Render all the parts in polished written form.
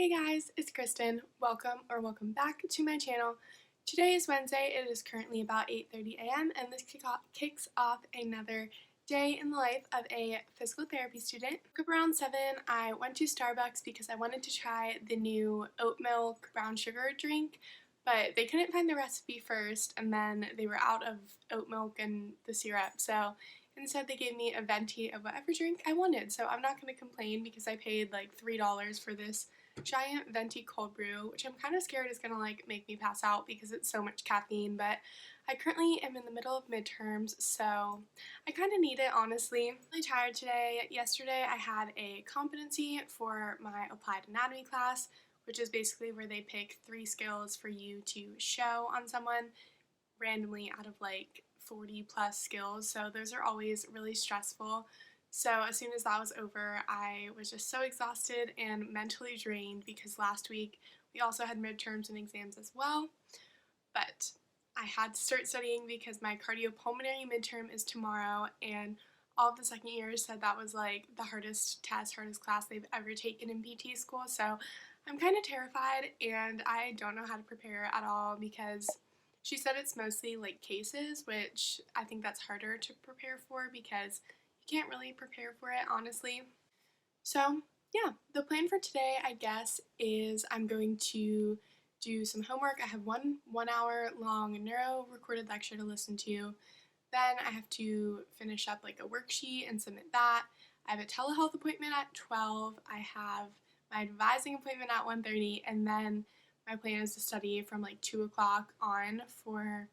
Hey guys, it's Kristen. Welcome back to my channel. Today is Wednesday. It is currently about 8:30 a.m. and this kicks off another day in the life of a physical therapy student. Woke up around 7. I went to Starbucks because I wanted to try the new oat milk brown sugar drink, but they couldn't find the recipe first and then they were out of oat milk and the syrup. So instead they gave me a venti of whatever drink I wanted. So I'm not going to complain because I paid like $3 for this giant venti cold brew, which I'm kind of scared is gonna like make me pass out because it's so much caffeine, but I currently am in the middle of midterms, so I kind of need it, honestly. I'm really tired today. Yesterday I had a competency for my applied anatomy class, which is basically where they pick 3 skills for you to show on someone randomly out of like 40 plus skills, so those are always really stressful. So as soon as that was over, I was just so exhausted and mentally drained because last week we also had midterms and exams as well. But I had to start studying because my cardiopulmonary midterm is tomorrow, and all of the second years said that was like the hardest class they've ever taken in PT school. So I'm kind of terrified and I don't know how to prepare at all because she said it's mostly like cases, which I think that's harder to prepare for because you can't really prepare for it, honestly. So yeah, the plan for today, I guess, is I'm going to do some homework. I have one 1 hour long neuro recorded lecture to listen to. Then I have to finish up like a worksheet and submit that. I have a telehealth appointment at 12. I have my advising appointment at 1:30, and then my plan is to study from like 2 o'clock on for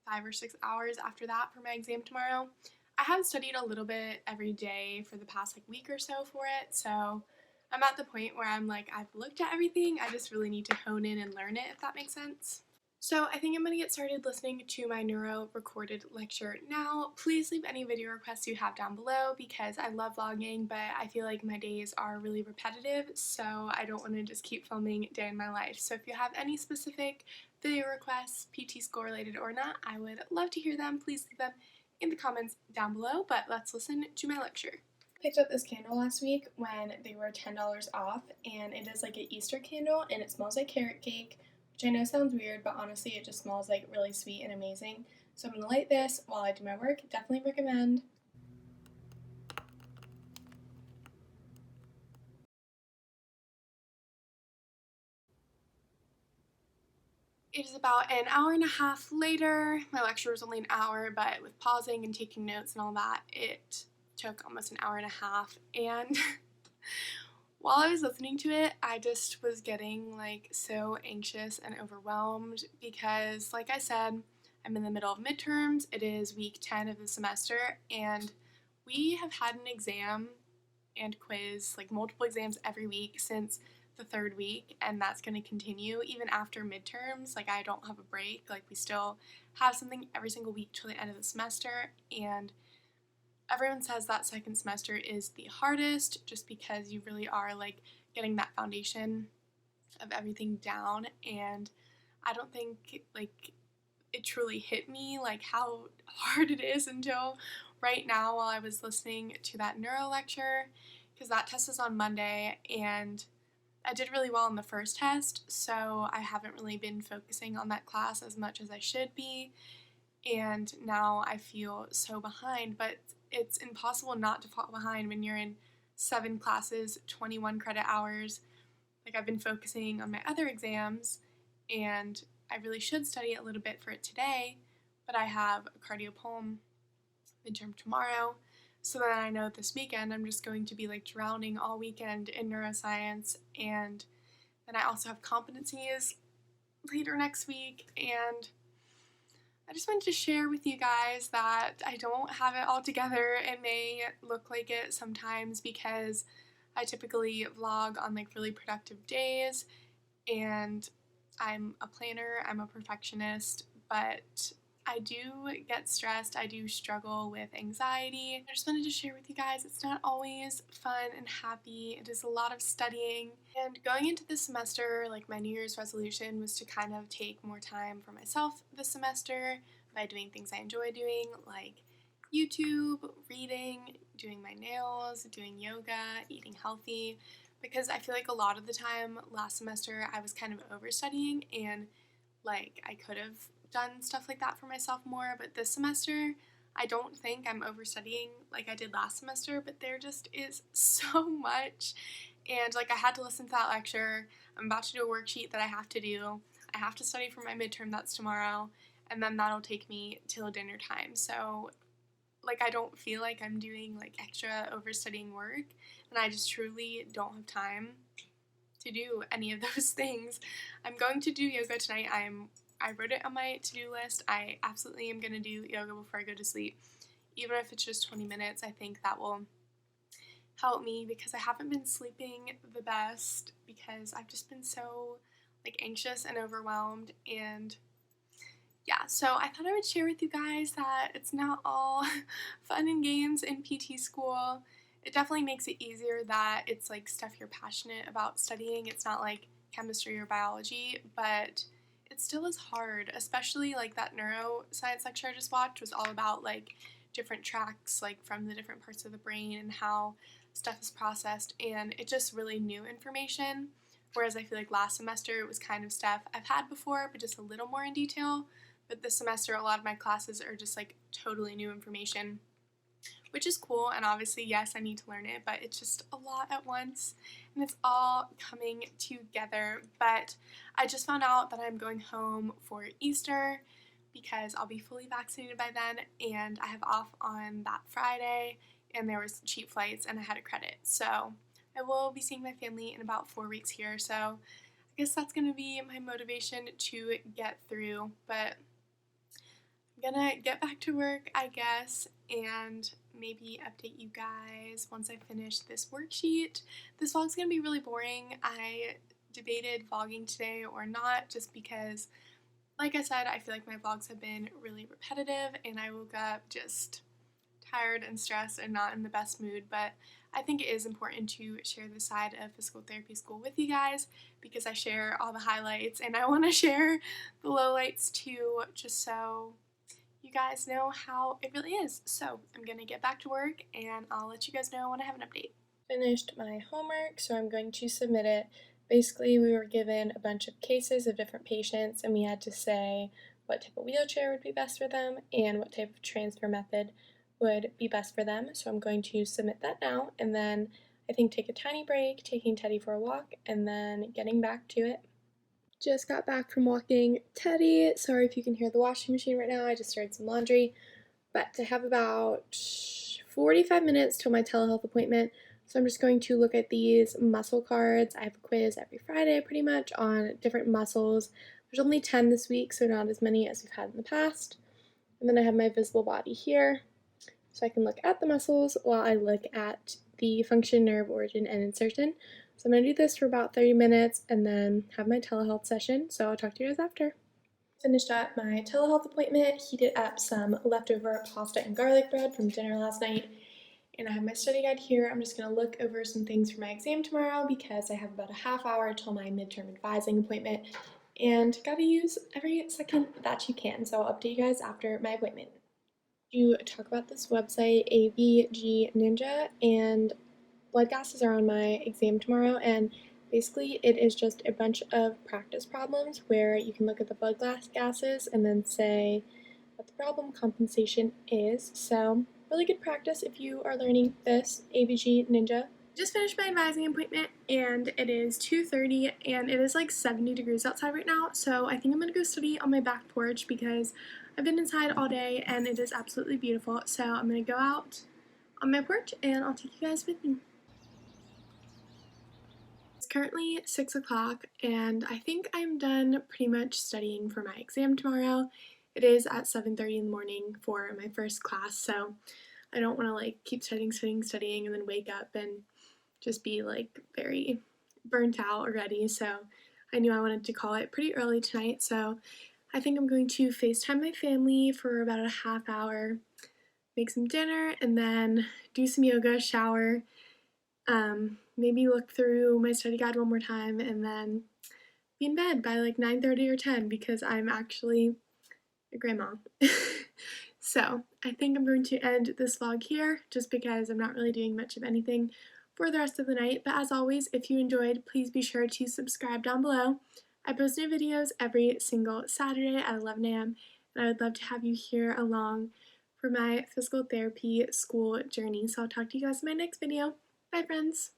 5 or 6 hours after that for my exam tomorrow. I have studied a little bit every day for the past like week or so for it, so I'm at the point where I'm like, I've looked at everything, I just really need to hone in and learn it, if that makes sense. So I think I'm going to get started listening to my neuro recorded lecture now. Please leave any video requests you have down below because I love vlogging, but I feel like my days are really repetitive, so I don't want to just keep filming day in my life. So if you have any specific video requests, PT school related or not, I would love to hear them. Please leave them in the comments down below, but let's listen to my lecture. Picked up this candle last week when they were $10 off, and it is like an Easter candle and it smells like carrot cake, which I know sounds weird, but honestly it just smells like really sweet and amazing. So I'm going to light this while I do my work. Definitely recommend. It is about an hour and a half later. My lecture was only an hour, but with pausing and taking notes and all that, it took almost an hour and a half. And while I was listening to it, I just was getting like so anxious and overwhelmed because, like I said, I'm in the middle of midterms. It is week 10 of the semester, and we have had an exam and quiz, like multiple exams every week since the 3rd week, and that's going to continue even after midterms. Like, I don't have a break. Like, we still have something every single week till the end of the semester, and everyone says that second semester is the hardest just because you really are like getting that foundation of everything down, and I don't think like it truly hit me like how hard it is until right now while I was listening to that neuro lecture, because that test is on Monday and I did really well on the first test, so I haven't really been focusing on that class as much as I should be, and now I feel so behind, but it's impossible not to fall behind when you're in 7 classes, 21 credit hours. Like, I've been focusing on my other exams, and I really should study a little bit for it today, but I have a cardiopulm midterm tomorrow, so then I know this weekend I'm just going to be like drowning all weekend in neuroscience, and then I also have competencies later next week, and I just wanted to share with you guys that I don't have it all together. It may look like it sometimes because I typically vlog on like really productive days, and I'm a planner, I'm a perfectionist, but I do get stressed, I do struggle with anxiety. I just wanted to share with you guys it's not always fun and happy. It is a lot of studying. And going into this semester, like my New Year's resolution was to kind of take more time for myself this semester by doing things I enjoy doing, like YouTube, reading, doing my nails, doing yoga, eating healthy. because I feel like a lot of the time last semester I was kind of overstudying, and like I could have done stuff like that for myself more, but this semester I don't think I'm overstudying like I did last semester, but there just is so much. And like I had to listen to that lecture. I'm about to do a worksheet that I have to do. I have to study for my midterm that's tomorrow, and then that'll take me till dinner time. So like I don't feel like I'm doing like extra overstudying work, and I just truly don't have time to do any of those things. I'm going to do yoga tonight. I wrote it on my to-do list. I absolutely am going to do yoga before I go to sleep. Even if it's just 20 minutes, I think that will help me because I haven't been sleeping the best because I've just been so like anxious and overwhelmed. And yeah, so I thought I would share with you guys that it's not all fun and games in PT school. It definitely makes it easier that it's like stuff you're passionate about studying. It's not like chemistry or biology, but it still is hard, especially like that neuroscience lecture I just watched was all about like different tracks like from the different parts of the brain and how stuff is processed, and it's just really new information, whereas I feel like last semester it was kind of stuff I've had before but just a little more in detail. But this semester a lot of my classes are just like totally new information, which is cool, and obviously yes I need to learn it, but it's just a lot at once and it's all coming together. But I just found out that I'm going home for Easter because I'll be fully vaccinated by then, and I have off on that Friday, and there was cheap flights and I had a credit, so I will be seeing my family in about 4 weeks here. So I guess that's going to be my motivation to get through, but I'm gonna get back to work, I guess, and maybe update you guys once I finish this worksheet. This vlog's gonna be really boring. I debated vlogging today or not just because, like I said, I feel like my vlogs have been really repetitive and I woke up just tired and stressed and not in the best mood, but I think it is important to share this side of physical therapy school with you guys because I share all the highlights and I want to share the lowlights too, just so you guys know how it really is. So I'm gonna get back to work and I'll let you guys know when I have an update. Finished my homework, so I'm going to submit it. Basically, we were given a bunch of cases of different patients and we had to say what type of wheelchair would be best for them and what type of transfer method would be best for them. So I'm going to submit that now and then I think take a tiny break, taking Teddy for a walk, and then getting back to it. Just got back from walking Teddy. Sorry if you can hear the washing machine right now. I just started some laundry. But I have about 45 minutes till my telehealth appointment. So I'm just going to look at these muscle cards. I have a quiz every Friday pretty much on different muscles. There's only 10 this week, so not as many as we've had in the past. And then I have my visible body here. So I can look at the muscles while I look at the function, nerve, origin, and insertion. So I'm going to do this for about 30 minutes and then have my telehealth session, so I'll talk to you guys after. Finished up my telehealth appointment, heated up some leftover pasta and garlic bread from dinner last night, and I have my study guide here. I'm just going to look over some things for my exam tomorrow because I have about a half hour till my midterm advising appointment, and gotta use every second that you can, so I'll update you guys after my appointment. To talk about this website, AVG Ninja, and blood gases are on my exam tomorrow, and basically it is just a bunch of practice problems where you can look at the blood gases and then say what the problem compensation is. So really good practice if you are learning this AVG Ninja. Just finished my advising appointment and it is 2:30 and it is like 70 degrees outside right now, so I think I'm going to go study on my back porch because I've been inside all day and it is absolutely beautiful. So I'm going to go out on my porch and I'll take you guys with me. It's currently 6 o'clock and I think I'm done pretty much studying for my exam tomorrow. It is at 7:30 in the morning for my first class, so I don't want to like keep studying and then wake up and just be like very burnt out already. So I knew I wanted to call it pretty early tonight, so I think I'm going to FaceTime my family for about a half hour, make some dinner, and then do some yoga, shower, maybe look through my study guide one more time, and then be in bed by like 9:30 or 10 because I'm actually a grandma. So I think I'm going to end this vlog here just because I'm not really doing much of anything for the rest of the night. But as always, if you enjoyed, please be sure to subscribe down below. I post new videos every single Saturday at 11 a.m. and I would love to have you here along for my physical therapy school journey. So I'll talk to you guys in my next video. Bye, friends.